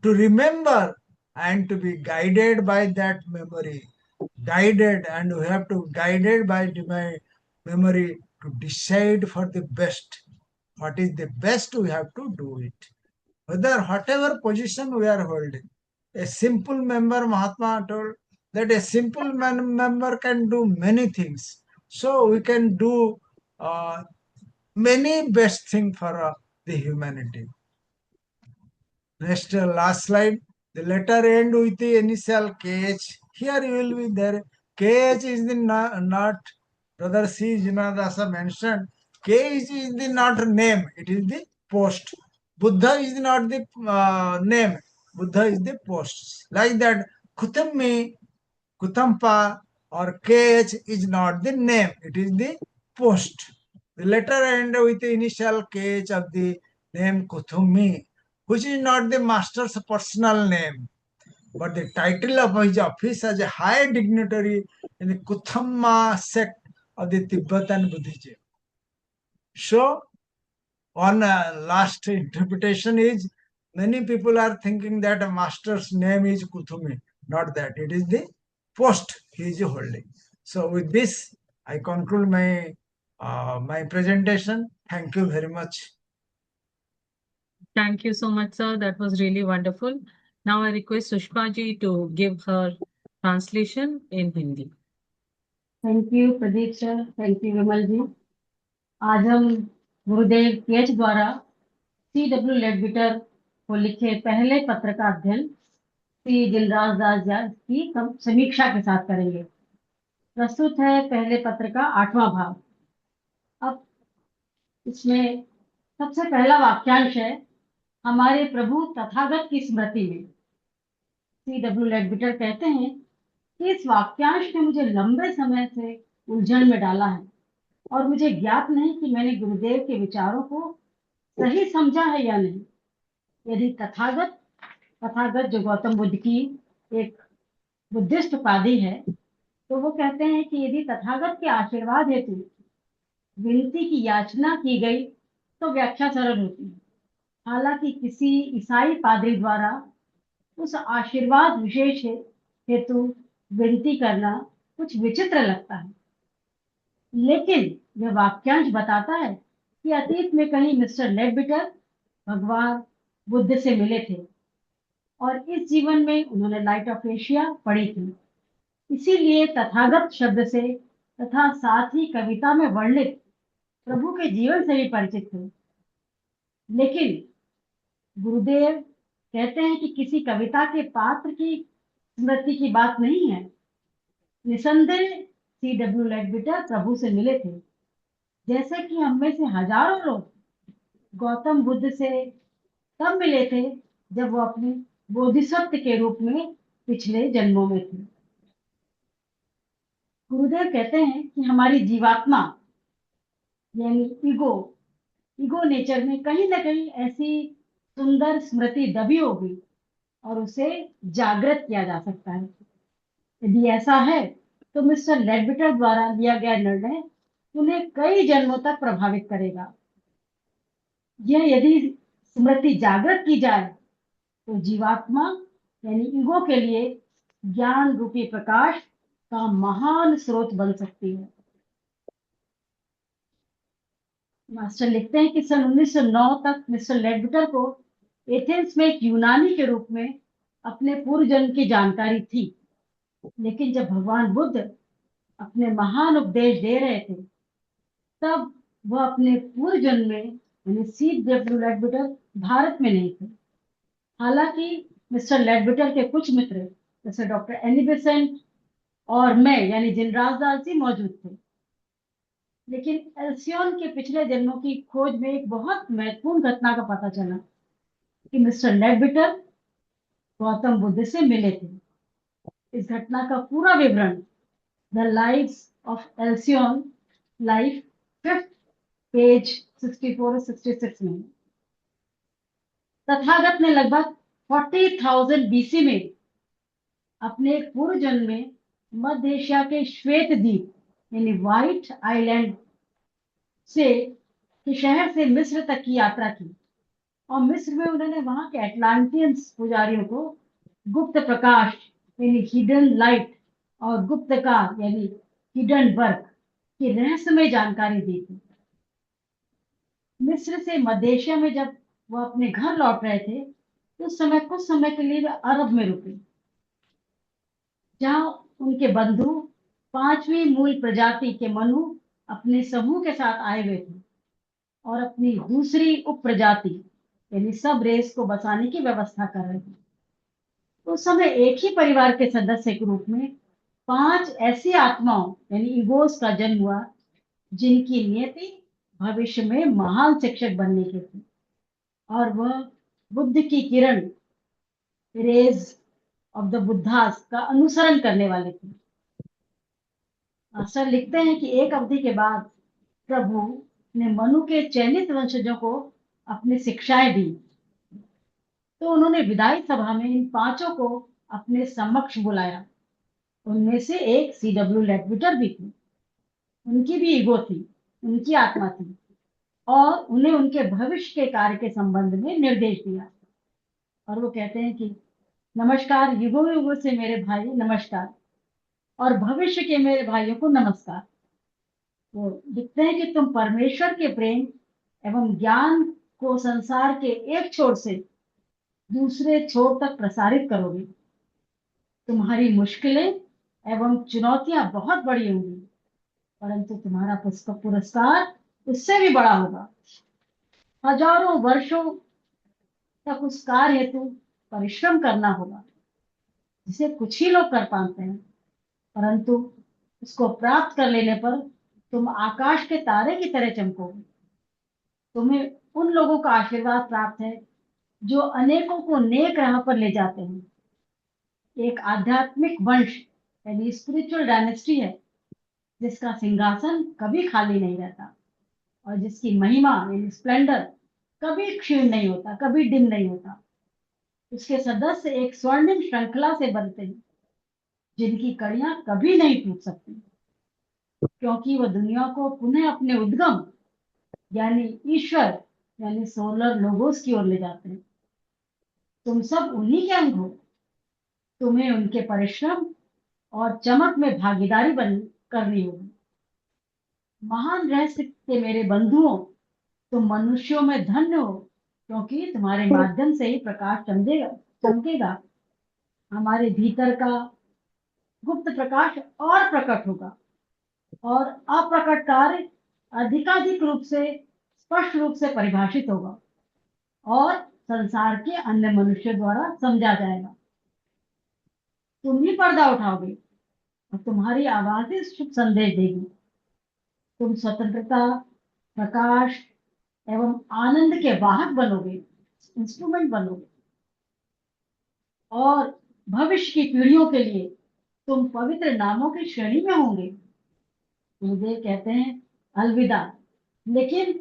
to remember and to be guided by that memory. Guided, and we have to guided by divine memory to decide for the best. What is the best, we have to do it. Whether whatever position we are holding. A simple member, Mahatma told that a simple member can do many things. So we can do uh, many best thing for the humanity. Next, last slide. The letter end with the initial KH. Here you will be there. KH is the not Brother C. Jinadasa mentioned. KH is the not name. It is the post. Buddha is not the name. Buddha is the post. Like that, Kutammi, Kutampa or KH is not the name. It is the post. The letter end with the initial KH of the name Kuthumi, which is not the master's personal name, but the title of his office as a high dignitary in the Kuthamma sect of the Tibetan Buddhism. So, one last interpretation is many people are thinking that a master's name is Kuthumi. Not that. It is the post he is holding. So, with this, I conclude my presentation. Thank you very much. Thank you so much, sir. That was really wonderful. Now I request Sushma ji to give her translation in Hindi. Thank you Pradeep sir, thank you Vimal ji. आज हम गुरुदेव KH द्वारा C.W. लेडबिटर को लिखे पहले पत्र का अध्ययन श्री दिलराज दास जी की समीक्षा के साथ करेंगे। प्रस्तुत है पहले पत्र का 8वां भाग। अब इसमें सबसे पहला वाक्यांश है, हमारे प्रभु तथागत की स्मृति में। C.W. लेडबिटर कहते हैं कि इस वाक्यांश ने मुझे लंबे समय से उलझन में डाला है और मुझे ज्ञात नहीं कि मैंने गुरुदेव के विचारों को सही समझा है या नहीं। यदि तथागत जो गौतम बुद्ध की एक बुद्धिस्ट उपाधि है, तो वो कहते हैं कि यदि तथागत के आशीर्वाद हेतु विनती की याचना की गई तो व्याख्या सरल होती है। हालांकि किसी ईसाई पादरी द्वारा उस आशीर्वाद विशेष हेतु विनती करना कुछ विचित्र लगता है, लेकिन यह वाक्यांश बताता है कि अतीत में कहीं मिस्टर लेडबिटर भगवान बुद्ध से मिले थे और इस जीवन में उन्होंने लाइट ऑफ एशिया पढ़ी थी। इसीलिए तथागत शब्द से तथा साथ ही कविता में वर्णित प्रभु के जीवन से भी परिचित थे। लेकिन गुरुदेव कहते हैं कि किसी कविता के पात्र की स्मृति की बात नहीं है। निसंदेह C.W. लेडबिटर प्रभु से मिले थे, जैसे कि हम में से हजारों लोग गौतम बुद्ध से तब मिले थे जब वो अपने बोधिसत्व के रूप में पिछले जन्मों में थे। गुरुदेव कहते हैं कि हमारी जीवात्मा यानी ईगो नेचर में कहीं ना कहीं ऐसी सुंदर स्मृति दबी होगी और उसे जागृत किया जा सकता है। यदि ऐसा है तो मिस्टर लेडबिटर द्वारा लिया गया निर्णय उन्हें कई जन्मों तक प्रभावित करेगा। यह यदि स्मृति जागृत की जाए तो जीवात्मा यानी ईगो के लिए ज्ञान रूपी प्रकाश का महान स्रोत बन सकती है। मास्टर लिखते हैं कि सन 1909 तक मिस्टर लेडबिटर को एथेंस में एक यूनानी के रूप में अपने पूर्व जन्म की जानकारी थी, लेकिन जब भगवान बुद्ध अपने महान उपदेश दे रहे थे तब वह अपने पूर्व जन्म में यानी C.W. लेडबिटर भारत में नहीं थे। हालांकि मिस्टर लेडबिटर के कुछ मित्र जैसे डॉक्टर एनी बेसेंट और मैं यानी जिनराज दास जी मौजूद थे, लेकिन एल्सियोन के पिछले जन्मों की खोज में एक बहुत महत्वपूर्ण घटना का पता चला कि मिस्टर लेडबिटर गौतम बुद्ध से मिले थे। इस घटना का पूरा विवरण the lives of Alcyone life 5th page 64 और 66 में। तथागत ने लगभग 40,000 BC में अपने एक पूर्व जन्म में मध्य एशिया के श्वेत द्वीप यानी व्हाइट आइलैंड से के शहर से मिस्र तक की यात्रा की और मिस्र में उन्होंने वहां के एटलांटियंस पुजारियों को गुप्त प्रकाश यानी हिडन लाइट और गुप्तकार यानी हिडन वर्क की रहस्यमय जानकारी दी थी। मिस्र से मध्य एशिया में जब वह अपने घर लौट रहे थे तो उस समय कुछ समय के लिए वे अरब में रुके, जहां उनके बंधु 5वीं मूल प्रजाति के मनु अपने समूह के साथ आए हुए थे और अपनी दूसरी उप प्रजाति यानी सब रेस को बसाने की व्यवस्था कर रहे थे। उस समय एक ही परिवार के सदस्य के रूप में 5 ऐसी आत्माओं यानी ईगोस का जन्म हुआ जिनकी नियति भविष्य में महान शिक्षक बनने की थी और वह बुद्ध की किरण रेज ऑफ द बुद्धास का अनुसरण करने वाले थे। मास्टर लिखते हैं कि एक अवधि के बाद प्रभु ने मनु के चयनित वंशजों को अपनी शिक्षाएं दी, तो उन्होंने विदाई सभा में इन 5 को अपने समक्ष बुलाया। उनमें से एक C.W. लेडबिटर भी थी। उनकी भी ईगो थी, उनकी आत्मा थी और उन्हें उनके भविष्य के कार्य के संबंध में निर्देश दिया। और वो कहते हैं कि नमस्कार युगों युगों से मेरे भाई नमस्कार और भविष्य के मेरे भाइयों को नमस्कार। वो लिखते हैं कि तुम परमेश्वर के प्रेम एवं ज्ञान को संसार के एक छोर से दूसरे छोर तक प्रसारित करोगे। तुम्हारी मुश्किलें एवं चुनौतियां बहुत बड़ी होंगी, परंतु तुम्हारा पुरस्कार उससे भी बड़ा होगा। हजारों वर्षों तक उस कार्य हेतु परिश्रम करना होगा जिसे कुछ ही लोग कर पाते हैं, परंतु उसको प्राप्त कर लेने पर तुम आकाश के तारे की तरह चमकोगे। तुम्हें उन लोगों का आशीर्वाद प्राप्त है जो अनेकों को नेक राह पर ले जाते हैं। एक आध्यात्मिक वंश यानी स्पिरिचुअल डायनेस्टी है जिसका सिंहासन कभी खाली नहीं रहता और जिसकी महिमा यानी स्प्लेंडर कभी क्षीण नहीं होता, कभी डिम नहीं होता। उसके सदस्य एक स्वर्णिम श्रृंखला से बनते हैं जिनकी कड़ियां कभी नहीं टूट सकती, क्योंकि वह दुनिया को पुनः अपने उद्गम यानी ईश्वर यानी सोलर लोगोस की ओर ले जाते हैं। तुम सब उन्हीं के अंग हो। तुम्हें उनके परिश्रम और चमक में भागीदारी करनी होगी। महान रहस्य के मेरे बंधुओं, तुम मनुष्यों में धन्य हो, क्योंकि तुम्हारे माध्यम से ही प्रकाश चमकेगा। हमारे भीतर का गुप्त प्रकाश और प्रकट होगा और अप्रकट कार्य अधिकाधिक रूप से स्पष्ट रूप से परिभाषित होगा और संसार के अन्य मनुष्य द्वारा समझा जाएगा। तुम ही पर्दा उठाओगे और तुम्हारी आवाज ही शुभ संदेश देगी। तुम स्वतंत्रता, प्रकाश एवं आनंद के वाहक बनोगे, इंस्ट्रूमेंट बनोगे और भविष्य की पीढ़ियों के लिए तुम पवित्र नामों की श्रेणी में होंगे। मुझे कहते हैं अलविदा, लेकिन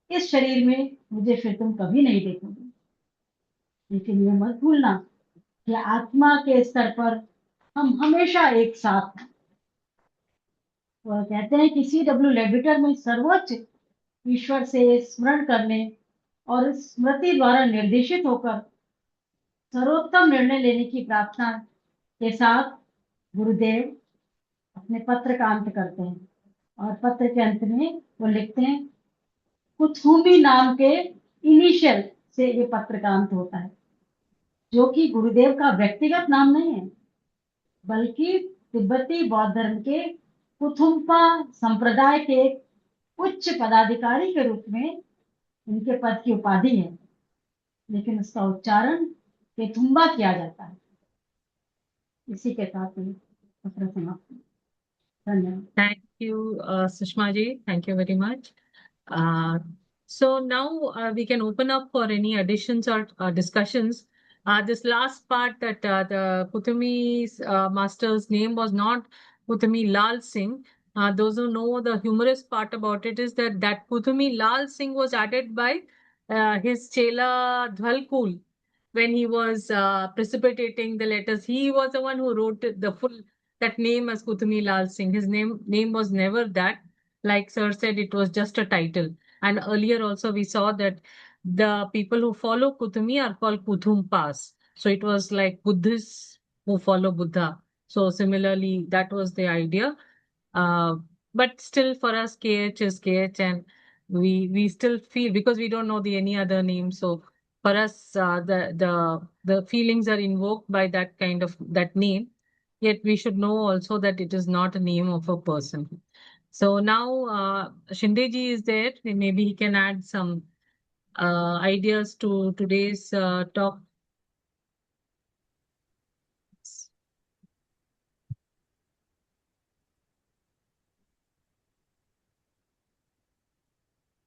इस शरीर में मुझे फिर तुम कभी नहीं देखोगे। लेकिन ये मत भूलना कि आत्मा के स्तर पर हम हमेशा एक साथ हैं। वह कहते हैं कि CW लेविटर में सर्वोच्च ईश्वर से स्मरण करने और स्मृति द्वारा निर्देशित होकर सर्वोत्तम निर्णय लेने की प्रार्थना के साथ गुरुदेव अपने पत्र का अंत करते हैं और पत्र के अंत में वो लिखते हैं, कुथुमी नाम के इनिशियल से ये पत्र का अंत होता है, जो कि गुरुदेव का व्यक्तिगत नाम नहीं है, बल्कि तिब्बती बौद्ध धर्म के कुथुम्पा संप्रदाय के उच्च पदाधिकारी के रूप में इनके पद की उपाधि है, लेकिन उसका उच्चारण केथुम्बा किया जाता है। इसी के साथ में पत्र समाप्त। धन्यवाद। Thank you, Sushma ji. Thank you very much. So now we can open up for any additions or discussions. This last part that the Kutumi's master's name was not Kutumi Lal Singh. Those who know the humorous part about it is that Kutumi Lal Singh was added by his Chela Dhwalkul when he was precipitating the letters. He was the one who wrote the full that name as Kutumi Lal Singh. His name was never that. Like Sir said, it was just a title. And earlier also we saw that the people who follow Kutumi are called Kuthumpas. So it was like Buddhists who follow Buddha. So similarly, that was the idea. Uh, but still for us, KH is KH, and we still feel, because we don't know the any other name. So for us, the feelings are invoked by that kind of that name. Yet we should know also that it is not a name of a person. So now Shindeji is there. Maybe he can add some ideas to today's talk.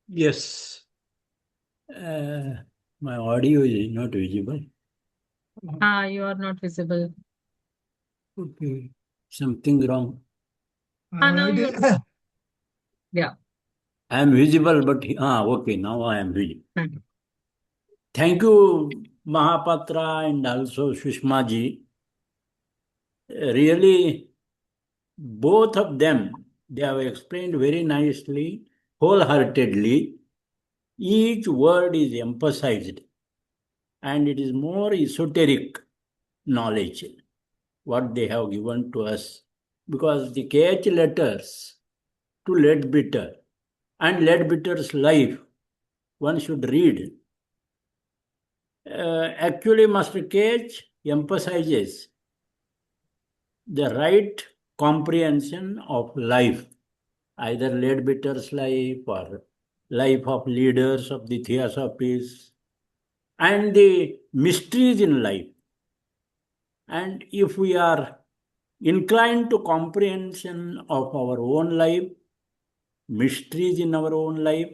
Yes. My audio is not visible. You are not visible. Okay. Something wrong. Now you are. Yeah. I am visible, but okay, now I am visible. Thank you. Thank you, Mahapatra and also Sushma ji. Really, both of them, they have explained very nicely, wholeheartedly. Each word is emphasized, and it is more esoteric knowledge what they have given to us, because the KH letters to Leadbeater and Leadbeater's life one should read. Actually, Master KH emphasizes the right comprehension of life, either Leadbeater's life or life of leaders of the Theosophies, and the mysteries in life. And if we are inclined to comprehension of our own life, mysteries in our own life,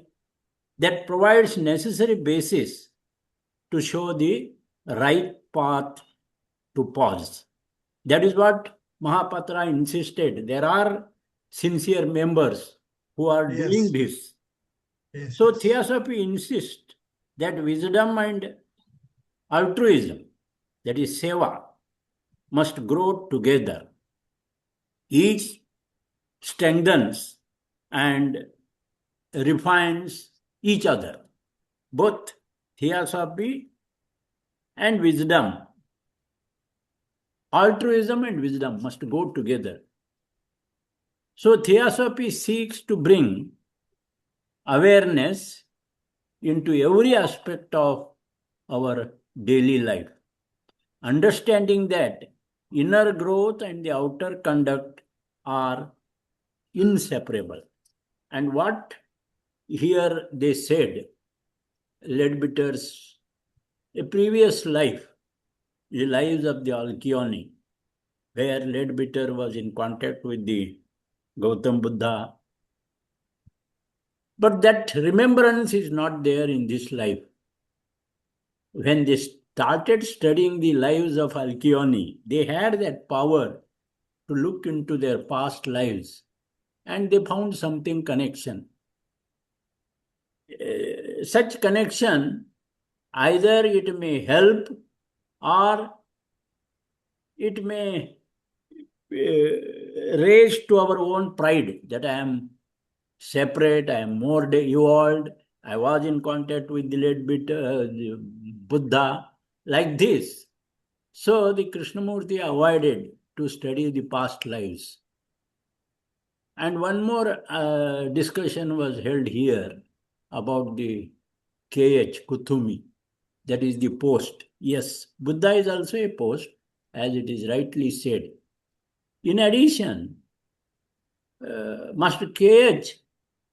that provides necessary basis to show the right path to pause. That is what Mahapatra insisted. There are sincere members who are Yes. doing this. Yes, So yes. Theosophy insists that wisdom and altruism, that is seva, must grow together. Each strengthens and refines each other. Both Theosophy and wisdom altruism and wisdom must go together. So Theosophy seeks to bring awareness into every aspect of our daily life, understanding that inner growth and the outer conduct are inseparable. And what here they said, Leadbitter's a previous life, the lives of the Alkyone, where Leadbitter was in contact with the Gautam Buddha. But that remembrance is not there in this life. When they started studying the lives of Alkyone, they had that power to look into their past lives, and they found something connection. Such connection, either it may help or it may raise to our own pride that I am separate, I am more evolved, I was in contact with the late Buddha, like this. So the Krishnamurti avoided to study the past lives. And one more discussion was held here about the KH Kuthumi, that is the post. Yes, Buddha is also a post, as it is rightly said. In addition, Master KH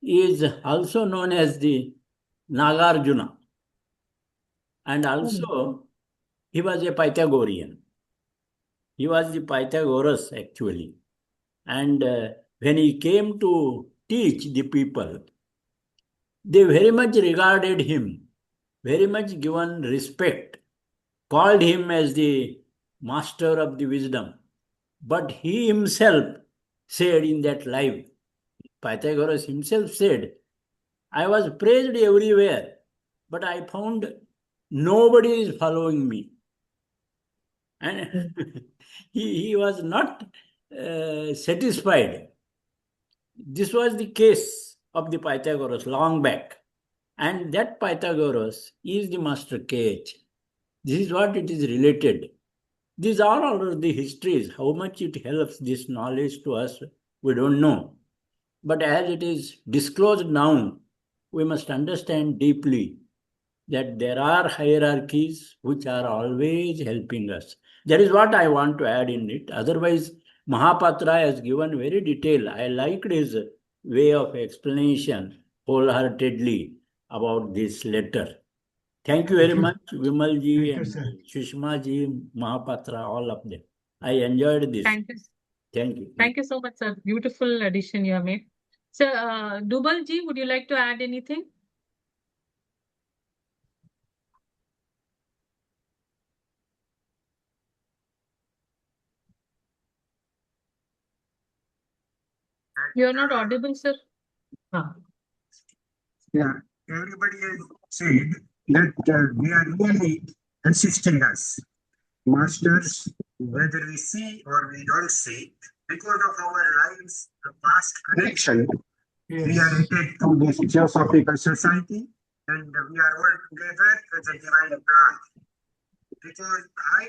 is also known as the Nagarjuna, and also he was a Pythagorean. He was the Pythagoras actually. And when he came to teach the people, they very much regarded him, very much given respect, called him as the master of the wisdom. But he himself said in that life, Pythagoras himself said, I was praised everywhere, but I found nobody is following me. And he was not satisfied. This was the case of the Pythagoras long back. And that Pythagoras is the Master KH. This is what it is related. These are all the histories. How much it helps this knowledge to us, we don't know. But as it is disclosed now, we must understand deeply that there are hierarchies which are always helping us. That is what I want to add in it. Otherwise, Mahapatra has given very detail. I liked his way of explanation wholeheartedly about this letter. Thank you very much, Vimalji and Sushmaji, Mahapatra, all of them. I enjoyed this. Thank you. Thank you. Thank you so much, sir. Beautiful addition you have made. So, Dubalji, would you like to add anything? You're not audible, sir. Yeah, everybody has said that they are really assisting us, masters, whether we see or we don't see, because of our lives, the past connection. We are related to this Theosophical Society, and we are all together as a divine plan. Because I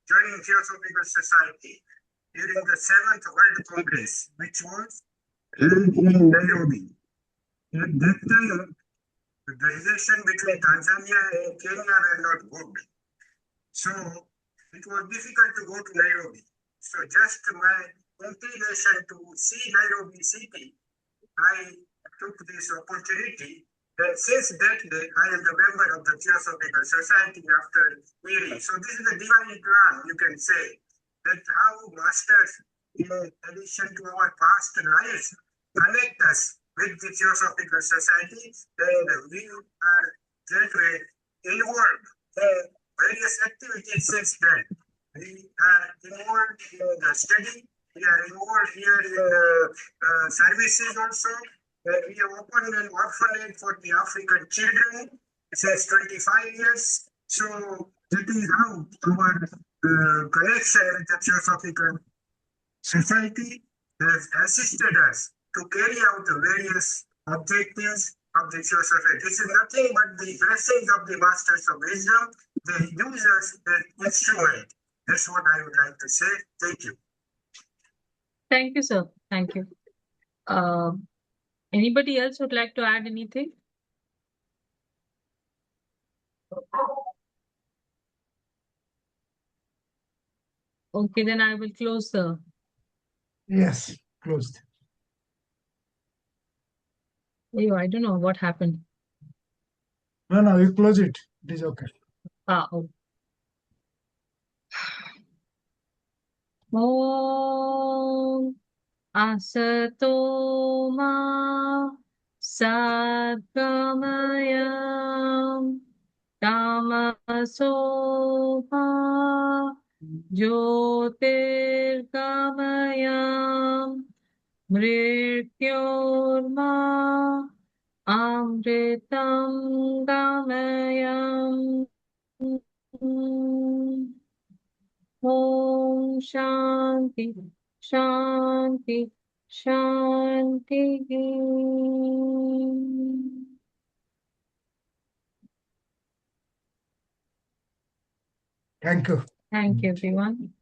joined Theosophical Society during the 7th World Congress, which was held in Nairobi. At that time, the relation between Tanzania and Kenya were not good. So it was difficult to go to Nairobi. So just my inclination to see Nairobi city, I took this opportunity. And since that day, I am a member of the Theosophical Society after hearing. So this is a divine plan, you can say, that how masters, in addition to our past lives, connect us with the Theosophical Society, and we are that way involved in various activities since then. We are involved in the study, we are involved here in services also. We have opened an orphanage for the African children since 25 years. So that is how our connection with the Theosophical Society has assisted us to carry out the various objectives of the Theosophy. This is nothing but the blessings of the Masters of Wisdom. They use us as instrument. That's what I would like to say. Thank you. Thank you, sir. Thank you. Anybody else would like to add anything? Okay, then I will close the. Yes, closed. Oh, I don't know what happened. No, you close it. It is okay. Oh. Om Asato Ma Sadgamaya Tamaso Ma Jyotirgamaya Mrityorma Amritam Gamaya. Om Shanti, Shanti, Shanti. Thank you. Thank you, everyone.